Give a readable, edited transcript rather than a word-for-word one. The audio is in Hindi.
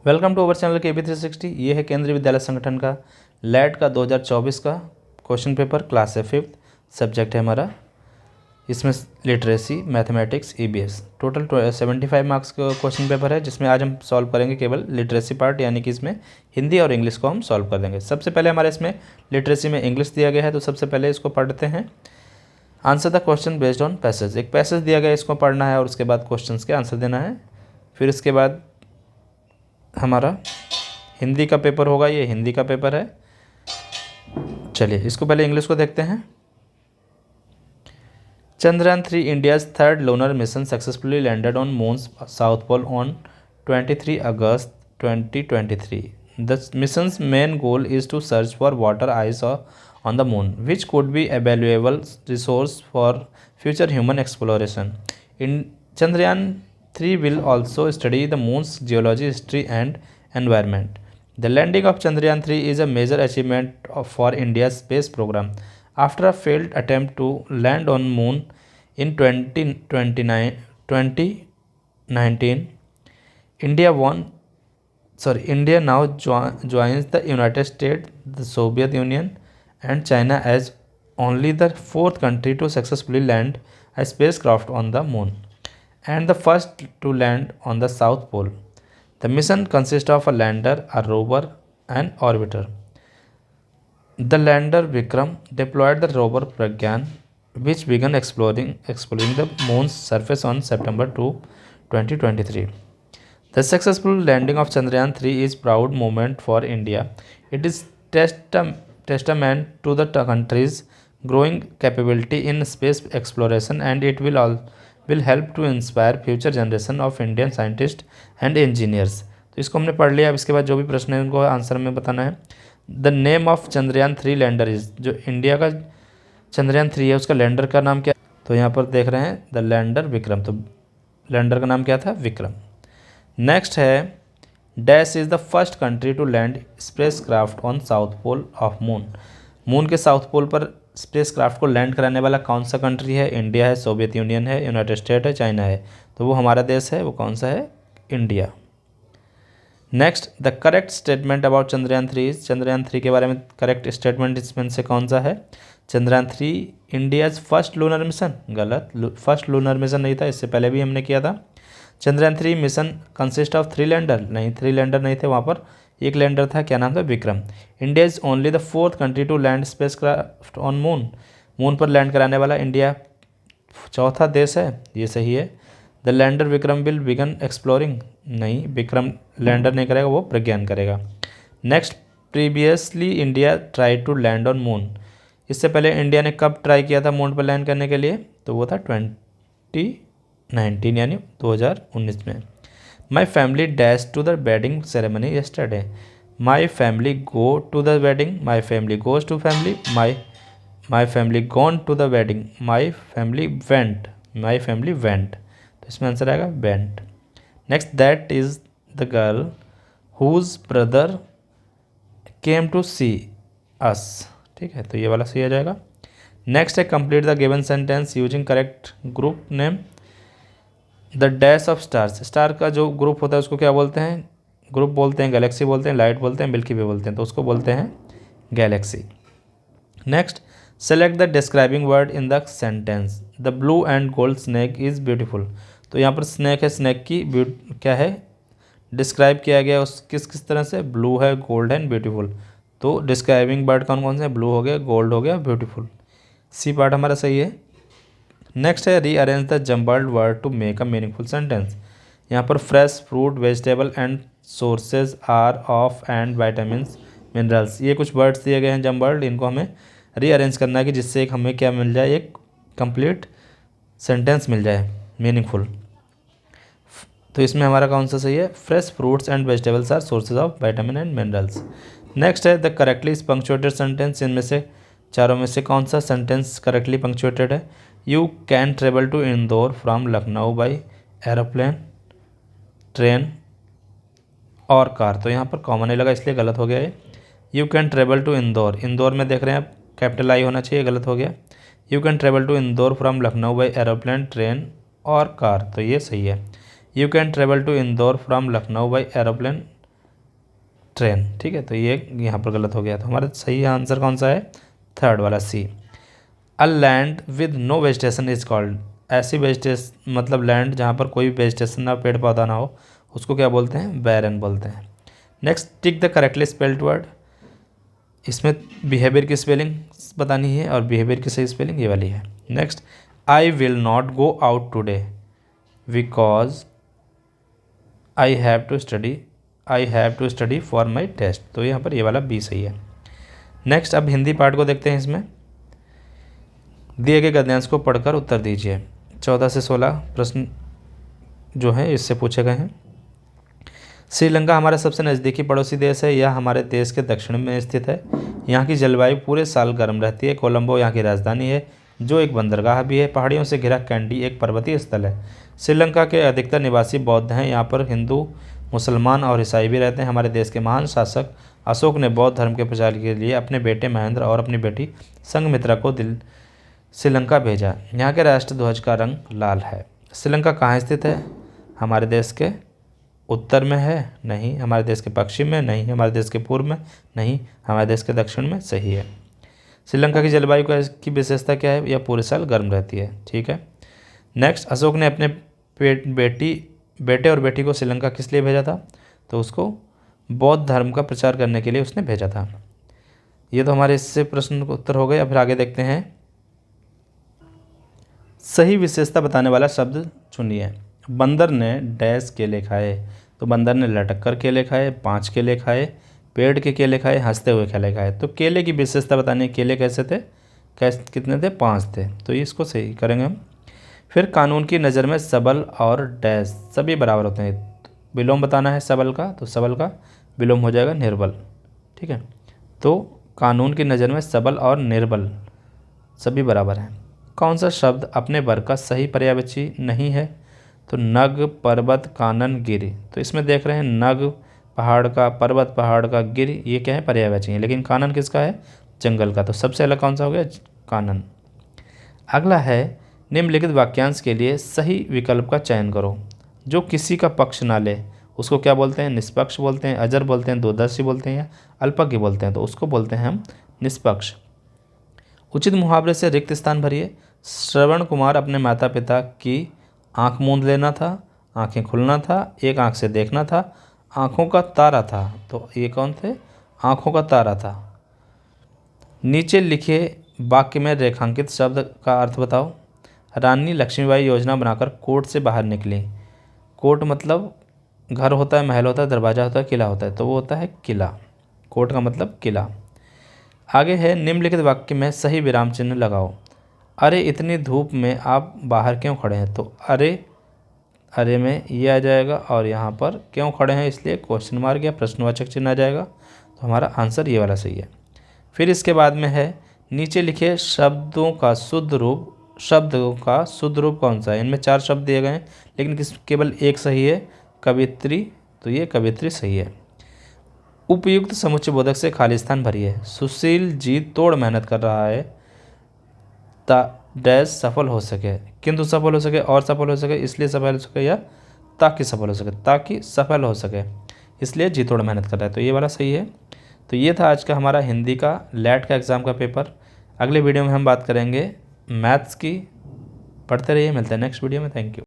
Welcome to our channel KB360। ये है केंद्रीय विद्यालय संगठन का लैट का 2024 का क्वेश्चन पेपर। क्लास है 5th, सब्जेक्ट है हमारा इसमें literacy, mathematics, EBS। Total 75 marks का क्वेश्चन पेपर है, जिसमें आज हम सॉल्व करेंगे केवल लिटरेसी पार्ट, यानी कि इसमें हिंदी और इंग्लिश को हम सॉल्व कर देंगे। सबसे पहले हमारे इसमें लिटरेसी में इंग्लिश दिया गया है, तो सबसे पहले इसको पढ़ते हैं। Answer the question based on passage. एक पैसेज दिया गया है, इसको पढ़ना है और उसके बाद क्वेश्चन के आंसर देना है। फिर इसके बाद हमारा हिंदी का पेपर होगा, ये हिंदी का पेपर है। चलिए इसको पहले इंग्लिश को देखते हैं। Chandrayaan 3 India's third lunar mission successfully landed on moon's south pole on 23 August 2023। The mission's main goal is to search for water ice on the moon, which could be a valuable resource for future human exploration. In Chandrayaan 3 will also study the moon's geology, history, and environment. The landing of Chandrayaan 3 is a major achievement for India's space program. After a failed attempt to land on moon in 2019, India now joins the United States, the Soviet Union, and China as only the fourth country to successfully land a spacecraft on the moon and the first to land on the South Pole. The mission consists of a lander, a rover, and orbiter. The lander Vikram deployed the rover Pragyan, which began exploring the moon's surface on September 2, 2023. The successful landing of Chandrayaan 3 is a proud moment for India. It is testament to the country's growing capability in space exploration, and it will help to inspire future generation of Indian scientists and engineers. तो इसको हमने पढ़ लिया। अब इसके बाद जो भी प्रश्न है उनको आंसर में बताना है। The name of Chandrayaan 3 lander is, जो इंडिया का चंद्रयान 3 है उसका लैंडर का नाम क्या? तो यहाँ पर देख रहे हैं द लैंडर विक्रम। तो लैंडर का नाम क्या था? विक्रम। नेक्स्ट है dash is the first country to land spacecraft on south pole of moon. Moon के साउथ पोल पर स्पेस क्राफ्ट को लैंड कराने वाला कौन सा कंट्री है? इंडिया है, सोवियत यूनियन है, यूनाइटेड स्टेट है, चाइना है। तो वो हमारा देश है, वो कौन सा है? India. Next the correct statement about Chandrayaan 3। Chandrayaan 3 के बारे में करेक्ट स्टेटमेंट इसमें से कौन सा है? Chandrayaan 3 India's first lunar mission. गलत, फर्स्ट लूनर मिशन नहीं था, इससे पहले भी हमने किया था। Chandrayaan 3 mission consist of 3 lander, नहीं 3 लैंडर नहीं थे, वहाँ पर एक लैंडर था, क्या नाम था? Vikram. India is only the fourth country to land spacecraft on moon. Moon पर लैंड कराने वाला इंडिया चौथा देश है, ये सही है। The lander Vikram will begin exploring, नहीं विक्रम लैंडर नहीं करेगा, वो प्रज्ञान करेगा। Next previously India try to land on moon. इससे पहले इंडिया ने कब ट्राई किया था मून पर लैंड करने के लिए? तो वो था 2019 यानी 2019 में। My family dash to the wedding ceremony yesterday. My family go to the wedding, my family goes to family, my family gone to the wedding, my family went, my family went. तो इसमें आंसर आएगा went. Next that is the girl whose brother came to see us. ठीक है, तो ये वाला सही आ जाएगा। नेक्स्ट है complete the given sentence using correct group name. The dash of stars. Star का जो ग्रुप होता है उसको क्या बोलते हैं? ग्रुप बोलते हैं, गैलेक्सी बोलते हैं, लाइट बोलते हैं, मिल्की वे बोलते हैं, तो उसको बोलते हैं galaxy. Next select the describing word in the sentence. The blue and gold snack is beautiful. तो यहाँ पर स्नैक है, स्नैक की क्या है डिस्क्राइब किया गया उस किस किस तरह से? ब्लू है, गोल्ड है एंड ब्यूटीफुल। तो डिस्क्राइबिंग वर्ड कौन कौन से? ब्लू हो गया, गोल्ड हो गया, ब्यूटीफुल। सी पार्ट हमारा सही है। नेक्स्ट है rearrange the jumbled word to make a meaningful sentence. यहाँ पर fresh fruit, vegetable and sources are of and vitamins minerals, ये कुछ वर्ड्स दिए गए हैं जम्बल्ड, इनको हमें रीअरेंज करना है कि जिससे एक हमें क्या मिल जाए? एक कंप्लीट सेंटेंस मिल जाए मीनिंगफुल। तो इसमें हमारा कौन सा सही है? Fresh fruits and vegetables are sources of vitamin and minerals. Next है द करेक्टली पंक्चुएटेड सेंटेंस। इनमें से चारों में से कौन सा सेंटेंस करेक्टली पंक्चुएटेड है? You can travel to Indore from Lucknow by aeroplane, train और कार। तो यहाँ पर कॉमन नहीं लगा इसलिए गलत हो गया है। You can travel to Indore, Indore में देख रहे हैं आप कैपिटल आई होना चाहिए, गलत हो गया। You can travel to Indore from Lucknow by aeroplane, train और कार, तो ये सही है। You can travel to Indore from Lucknow by aeroplane train. ठीक है, तो ये यहाँ पर गलत हो गया। तो हमारा सही आंसर कौन सा है? थर्ड वाला C. A land with no vegetation is called, ऐसी वेजिटेशन मतलब लैंड जहाँ पर कोई वेजिटेशन ना, पेड़ पौधा ना हो, उसको क्या बोलते हैं? बैरन बोलते हैं। Next, tick the correctly spelled word. इसमें बिहेवियर की स्पेलिंग बतानी है और बिहेवियर की सही स्पेलिंग ये वाली है। Next, I will not go out today because I have to study for my test. तो यहाँ पर ये वाला बी सही है। नेक्स्ट, अब हिंदी पार्ट को देखते हैं। इसमें दिए गए गद्यांश को पढ़कर उत्तर दीजिए। 14 से 16 प्रश्न जो हैं इससे पूछे गए हैं। श्रीलंका हमारा सबसे नज़दीकी पड़ोसी देश है। यह हमारे देश के दक्षिण में स्थित है। यहाँ की जलवायु पूरे साल गर्म रहती है। कोलंबो यहाँ की राजधानी है, जो एक बंदरगाह भी है। पहाड़ियों से घिरा कैंडी एक पर्वतीय स्थल है। श्रीलंका के अधिकतर निवासी बौद्ध हैं। यहाँ पर हिंदू, मुसलमान और ईसाई भी रहते हैं। हमारे देश के महान शासक अशोक ने बौद्ध धर्म के प्रचार के लिए अपने बेटे महेंद्र और अपनी बेटी संघमित्रा को श्रीलंका भेजा। यहाँ के राष्ट्र ध्वज का रंग लाल है। श्रीलंका कहाँ स्थित है? हमारे देश के उत्तर में है? नहीं। हमारे देश के पश्चिम में? नहीं। हमारे देश के पूर्व में? नहीं। हमारे देश के दक्षिण में? सही है। श्रीलंका की जलवायु की विशेषता क्या है? यह पूरे साल गर्म रहती है। ठीक है। नेक्स्ट, अशोक ने अपने बेटे और बेटी को श्रीलंका किस लिए भेजा था? तो उसको बौद्ध धर्म का प्रचार करने के लिए उसने भेजा था। ये तो हमारे इससे प्रश्न का उत्तर हो गया। फिर आगे देखते हैं। सही विशेषता बताने वाला शब्द चुनिए। बंदर ने डैश केले खाए, तो बंदर ने लटक कर केले खाए, 5 केले खाए, पेड़ के केले खाए, हंसते हुए केले खाए। तो केले की विशेषता बतानी है। केले कैसे थे? कितने थे? 5 थे। तो ये इसको सही करेंगे हम। फिर कानून की नज़र में सबल और डैश सभी बराबर होते हैं। विलोम बताना है सबल का, तो सबल का विलोम हो जाएगा निर्बल। ठीक है, तो कानून की नज़र में सबल और निर्बल सभी बराबर हैं। कौन सा शब्द अपने वर्ग का सही पर्यायवाची नहीं है? तो नग, पर्वत, कानन, गिर। तो इसमें देख रहे हैं नग पहाड़ का, पर्वत पहाड़ का, गिर ये क्या है? पर्यायवाची है। लेकिन कानन किसका है? जंगल का। तो सबसे अलग कौन सा हो गया? कानन। अगला है, निम्नलिखित वाक्यांश के लिए सही विकल्प का चयन करो। जो किसी का पक्ष ना ले उसको क्या बोलते हैं? निष्पक्ष बोलते हैं, अजर बोलते हैं, दूरदर्शी बोलते हैं या अल्पज्ञ बोलते हैं। तो उसको बोलते हैं हम निष्पक्ष। उचित मुहावरे से रिक्त स्थान भरिए। श्रवण कुमार अपने माता पिता की आंख मूंद लेना था, आंखें खुलना था, एक आंख से देखना था, आंखों का तारा था। तो ये कौन थे? आंखों का तारा था। नीचे लिखे वाक्य में रेखांकित शब्द का अर्थ बताओ। रानी लक्ष्मीबाई योजना बनाकर कोर्ट से बाहर निकली। कोर्ट मतलब घर होता है, महल होता है, दरवाज़ा होता है, किला होता है। तो वो होता है किला। कोर्ट का मतलब किला। आगे है, निम्नलिखित वाक्य में सही विराम चिन्ह लगाओ। अरे इतनी धूप में आप बाहर क्यों खड़े हैं? तो अरे में ये आ जाएगा और यहाँ पर क्यों खड़े हैं इसलिए क्वेश्चन मार्क या प्रश्नवाचक चिन्ह आ जाएगा। तो हमारा आंसर ये वाला सही है। फिर इसके बाद में है, नीचे लिखे शब्दों का शुद्ध रूप कौन सा है? इनमें 4 शब्द दिए गए हैं लेकिन केवल एक सही है, कवित्री। तो ये कवित्री सही है। उपयुक्त समुच्चय बोधक से खाली स्थान भरिए। सुशील जी तोड़ मेहनत कर रहा है डैश सफल हो सके, किंतु सफल हो सके और सफल हो सके इसलिए सफल हो सके, या ताकि सफल हो सके, ताकि सफल हो सके इसलिए जी तोड़ मेहनत कर रहा है। तो ये वाला सही है। तो ये था आज का हमारा हिंदी का लैट का एग्ज़ाम का पेपर। अगले वीडियो में हम बात करेंगे मैथ्स की। पढ़ते रहिए, मिलते हैं नेक्स्ट वीडियो में। Thank you.